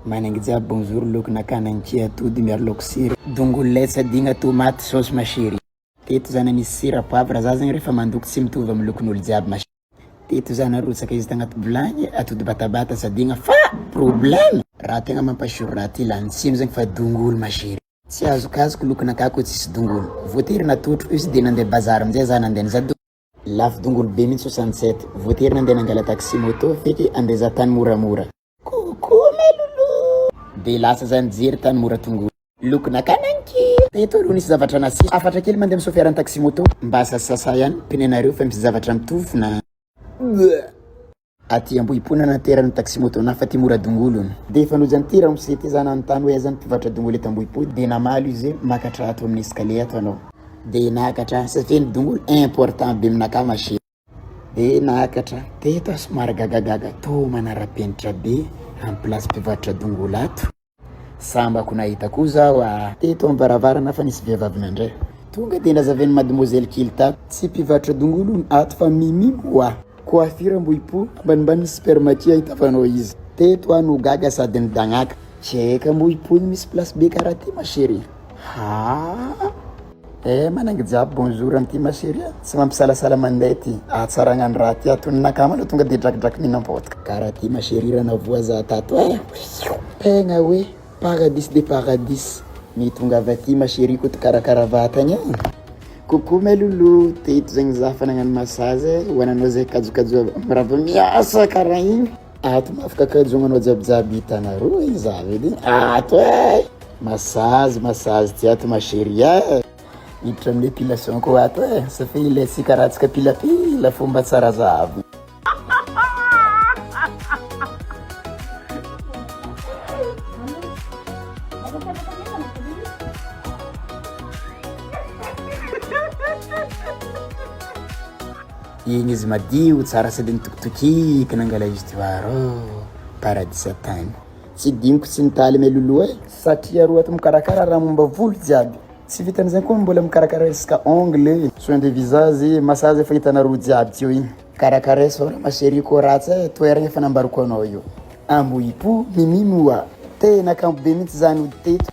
Manangy jiaby bonjour lokona kananky atody miaro laoko sira dongolo lay sadigna tomate sauce mashery teto zany misy sira poivre za zany rehefa mandoko tsy mitovy amin'ny lokon'olo jiaby mashery teto zany arotsaka izy tagnaty vilagny atody batabata sadigna fa problème raha tegna mampasiro raha ty lany tsimo zany fa dongolo mashery tsy azokazoko lokona kako tsisy dongolo voatery natotro izy de nandeha bazary amizay za nandeha za lafo dongolo be mintsy 67 voatery nandeha nangala taxi moto feky andeha za tany moramora de lasa zany jery tany mora tongolo lokona kananky teto ro nisy zavatra nasy afatra kely mandeha misofiara ny taxi moto mba sasasa ihany pinenareo fa misy zavatra mitofina aty ambohipona naterany taxi moto na fa ty mora dongolo de fanojany ty raha misety zany anontany hoe zany mpivatra dongolo eto ambohipo de namalo izy makatra ato amin'ny escalier ato anao de nakatra safeny dongolo important be aminaka mashery de nakatra teto somary gagagaga to manara-penitra be en place mpivatra dongolo ato sambako nahita koa zaho teto ambaravarana fa nisy vehivavy nandray tonga de nazaveny mademoiselle Kilta tsy mpivatra dongolo ato fa mimimo coiffure ambohipo ambanimbany supermatia hitavanao izy teto no gaga sady nidagnaka check ambohipo misy place be karaha ty mashery manangy jiaby bonjour anty mashery tsy mampisalasala mandeha ty tsara gnano raha ty atony nakamana tonga de drakidraky ninampotka karaha ty mashery rana voa za tato tegna hoe paradis de paradis ny tonga avy aty mashery ko karakara vatagna coucou melolo teto zegny za fa nagnano massage hoananao zay kajokajo mirava miasa karaha igny ato mafaka kajognanao jiabijiaby hitanareo izavy edy ato massage ty ato mashery hiditra amin'ny épilation ko ato safa ilaitsika karahatsika pilapila fomba tsara zavy igny izy madio tsara sady nitokotokika nangala izy ty varo paradis tany tsy diniko tsy nitaly melolo satria ro ato mikarakara raha momba volo jiaby tsy vitan'izany koa mbola mikarakara resaka ongle soin de visage massage efa hitanareo jiaby teo igny karakara sora mashery ko ratsy toeragna efa nambariko anao io ambohipo mimimoa tena kampo be mihitsy zany ody teto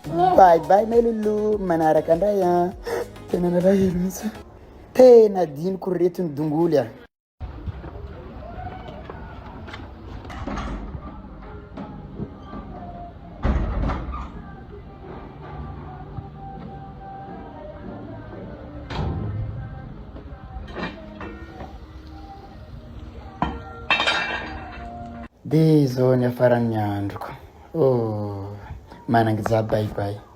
bye melolo manaraka andray tena naraha hely mihitsy tena diniko retony dongolo de zao ny afaran'ny androko manangy za bye